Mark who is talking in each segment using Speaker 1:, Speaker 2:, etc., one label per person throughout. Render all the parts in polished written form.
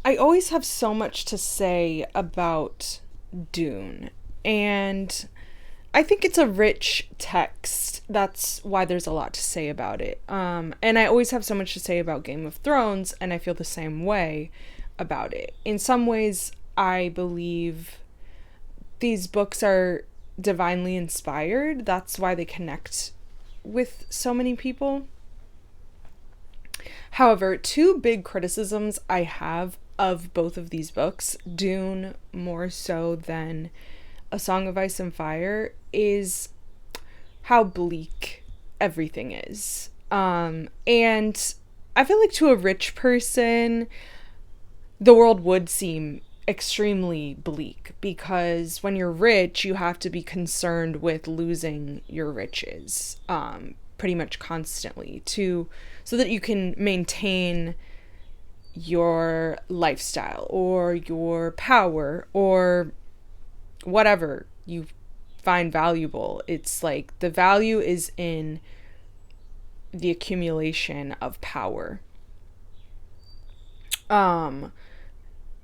Speaker 1: I always have so much to say about Dune, and I think it's a rich text. That's why there's a lot to say about it. And I always have so much to say about Game of Thrones, and I feel the same way about it. In some ways, I believe these books are divinely inspired. That's why they connect with so many people. However, two big criticisms I have of both of these books, Dune more so than A Song of Ice and Fire, is how bleak everything is. And I feel like to a rich person, the world would seem extremely bleak because when you're rich, you have to be concerned with losing your riches pretty much constantly to so that you can maintain your lifestyle or your power or whatever you find valuable. It's like the value is in the accumulation of power.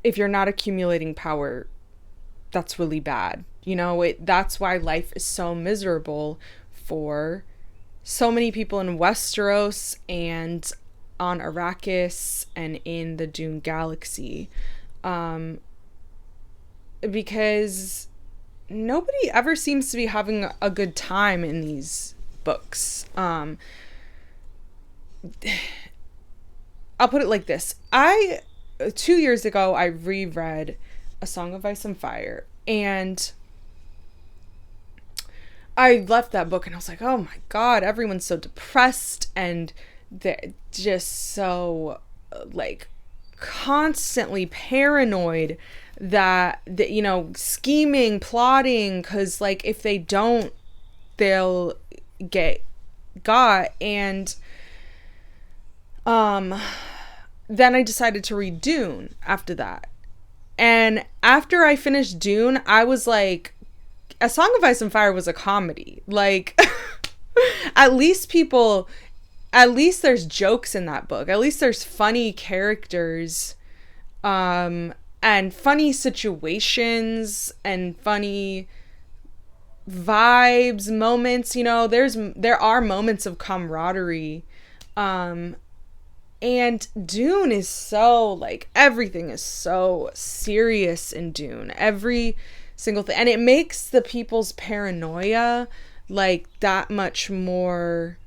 Speaker 1: If you're not accumulating power, that's really bad. That's why life is so miserable for so many people in Westeros and on Arrakis and in the Dune galaxy. Because nobody ever seems to be having a good time in these books. I'll put it like this. 2 years ago, I reread A Song of Ice and Fire, and I left that book and I was like, oh my God, everyone's so depressed and they're just so, like, constantly paranoid that scheming, plotting, because, like, if they don't, they'll get got. And then I decided to read Dune after that. And after I finished Dune, I was like, A Song of Ice and Fire was a comedy. Like, at least there's jokes in that book. At least there's funny characters, and funny situations and funny vibes, moments. There are moments of camaraderie. And Dune is so, like, everything is so serious in Dune. Every single thing. And it makes the people's paranoia, like, that much more.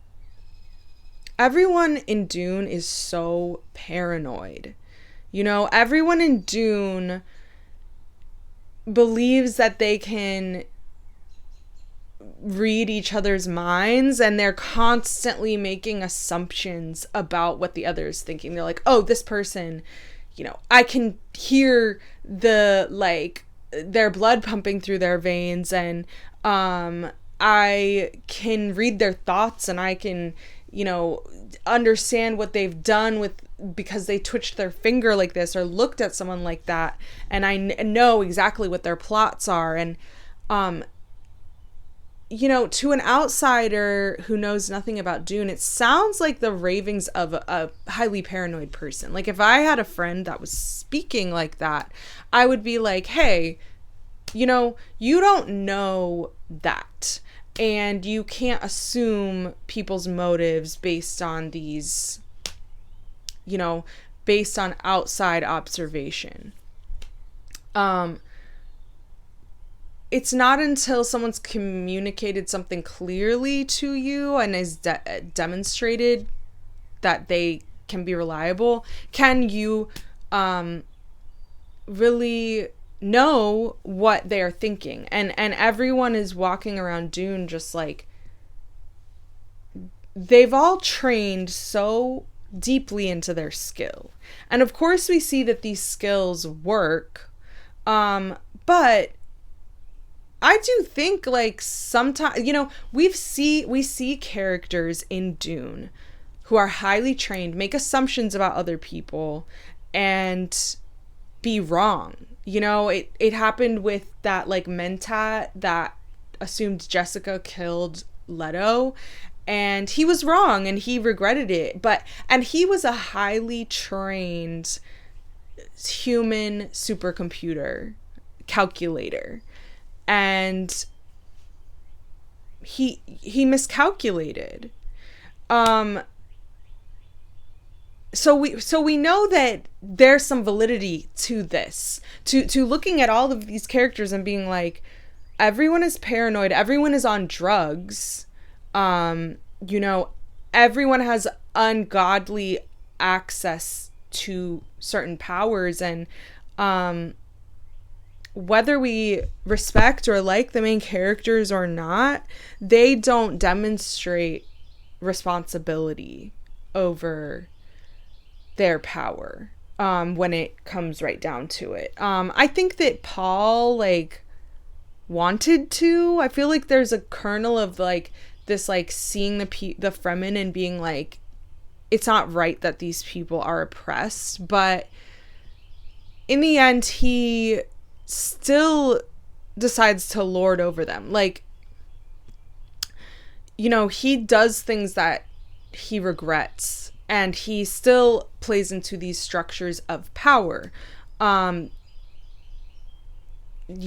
Speaker 1: Everyone in Dune is so paranoid. Everyone in Dune believes that they can read each other's minds, and they're constantly making assumptions about what the other is thinking. They're like, oh, this person, I can hear their blood pumping through their veins, and I can read their thoughts, and I can, understand what they've done because they twitched their finger like this or looked at someone like that, and I know exactly what their plots are. And to an outsider who knows nothing about Dune, it sounds like the ravings of a highly paranoid person. Like, if I had a friend that was speaking like that, I would be like, hey, you don't know that. And you can't assume people's motives based on these, based on outside observation. It's not until someone's communicated something clearly to you and is demonstrated that they can be reliable, can you really know what they're thinking. And everyone is walking around Dune just like, they've all trained so deeply into their skill. And of course we see that these skills work, but I do think, like, sometimes, we see characters in Dune who are highly trained, make assumptions about other people, and be wrong. It happened with that, like, Mentat that assumed Jessica killed Leto, and he was wrong, and he regretted it. And he was a highly trained human supercomputer calculator, and he miscalculated. um so we know that there's some validity to this, to looking at all of these characters and being like, everyone is paranoid, everyone is on drugs, you know, everyone has ungodly access to certain powers, and whether we respect or like the main characters or not, they don't demonstrate responsibility over their power, when it comes right down to it. I think that Paul, like, wanted to. I feel like there's a kernel of, like, this, like, seeing the Fremen and being like, it's not right that these people are oppressed, but in the end, he still decides to lord over them. Like, you know, he does things that he regrets, and he still plays into these structures of power. You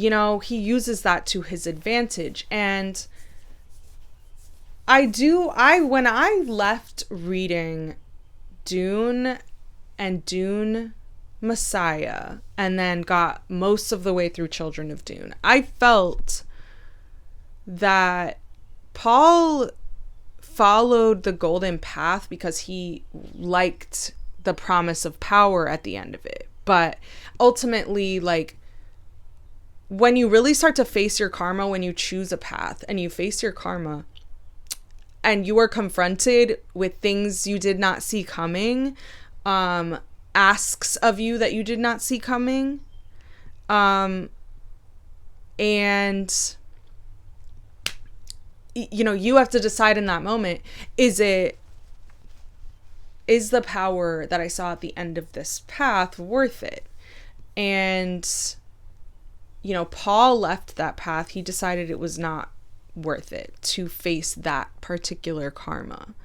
Speaker 1: know, he uses that to his advantage. And when I left reading Dune and Dune Messiah, and then got most of the way through Children of Dune, I felt that Paul followed the golden path because he liked the promise of power at the end of it. But ultimately, like, when you really start to face your karma, when you choose a path and you face your karma and you are confronted with things you did not see coming, asks of you that you did not see coming, and you know, you have to decide in that moment, is the power that I saw at the end of this path worth it? And, you know, Paul left that path. He decided it was not worth it to face that particular karma.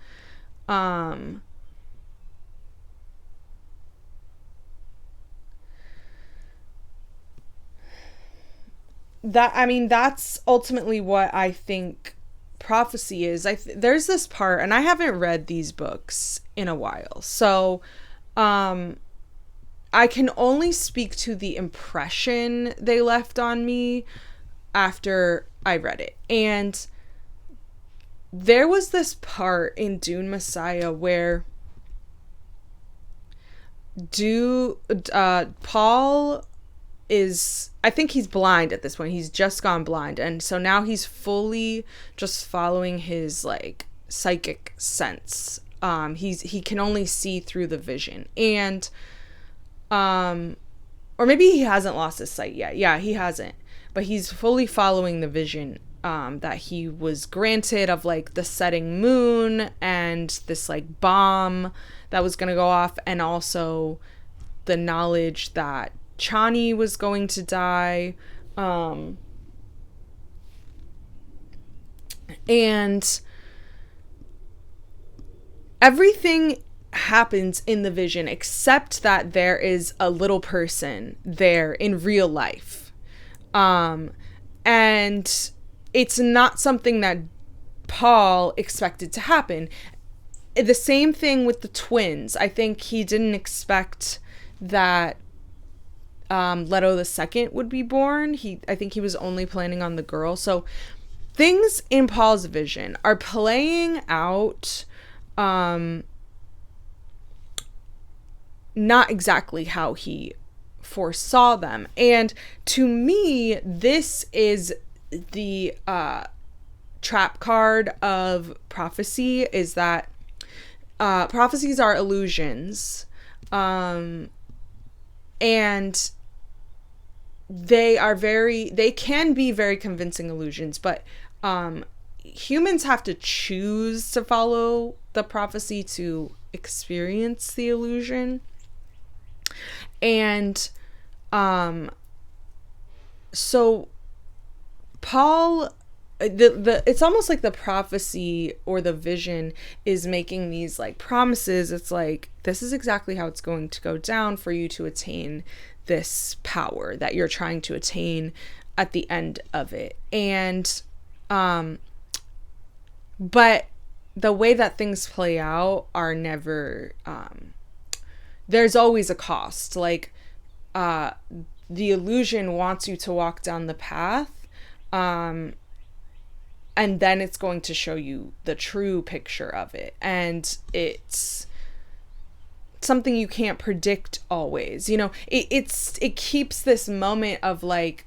Speaker 1: That's ultimately what I think prophecy is. There's this part, and I haven't read these books in a while, so I can only speak to the impression they left on me after I read it. And there was this part in Dune Messiah where Paul is, I think he's blind at this point. He's just gone blind. And so now he's fully just following his, like, psychic sense. He can only see through the vision. And, or maybe he hasn't lost his sight yet. Yeah, he hasn't. But he's fully following the vision, that he was granted of, like, the setting moon and this, like, bomb that was going to go off. And also the knowledge that Chani was going to die, and everything happens in the vision except that there is a little person there in real life, and it's not something that Paul expected to happen. The same thing with the twins. I think he didn't expect that Leto II would be born. I think he was only planning on the girl. So things in Paul's vision are playing out not exactly how he foresaw them. And to me, this is the trap card of prophecy, is that prophecies are illusions, and they can be very convincing illusions, but humans have to choose to follow the prophecy to experience the illusion. And so Paul the it's almost like the prophecy or the vision is making these like promises. It's like, this is exactly how it's going to go down for you to attain this power that you're trying to attain at the end of it. And but the way that things play out are never, there's always a cost. Like, the illusion wants you to walk down the path, and then it's going to show you the true picture of it. And it's something you can't predict always. It keeps this moment of like,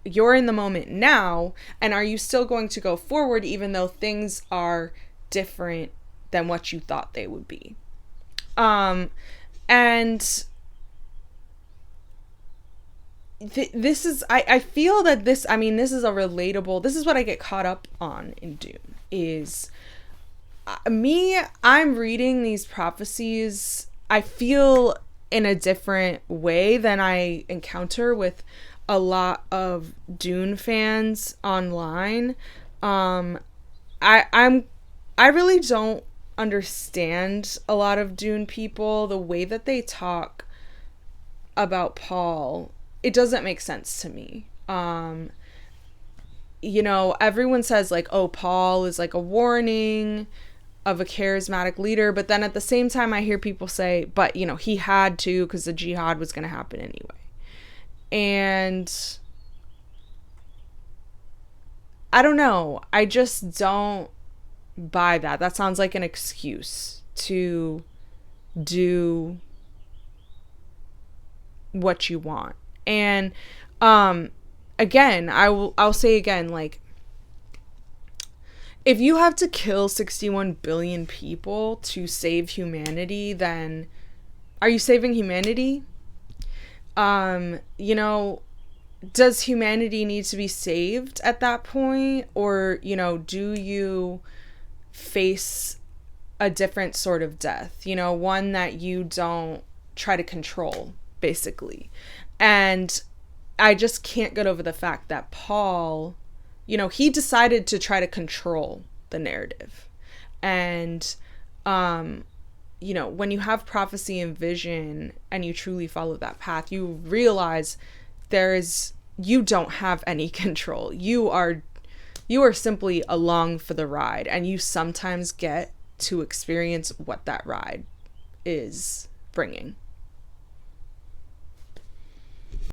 Speaker 1: you're in the moment now, and are you still going to go forward even though things are different than what you thought they would be? And this is, I feel that this is a relatable, this is what I get caught up on in Dune, is I'm reading these prophecies, I feel, in a different way than I encounter with a lot of Dune fans online. I really don't understand a lot of Dune people. The way that they talk about Paul, it doesn't make sense to me. Everyone says like, oh, Paul is like a warning of a charismatic leader, but then at the same time I hear people say, but he had to, because the jihad was going to happen anyway. And I don't know, I just don't buy that. That sounds like an excuse to do what you want. And again, I'll say again, like, if you have to kill 61 billion people to save humanity, then are you saving humanity? Does humanity need to be saved at that point? Or, do you face a different sort of death? One that you don't try to control, basically. And I just can't get over the fact that Paul, he decided to try to control the narrative. And, when you have prophecy and vision and you truly follow that path, you realize you don't have any control. You are simply along for the ride, and you sometimes get to experience what that ride is bringing.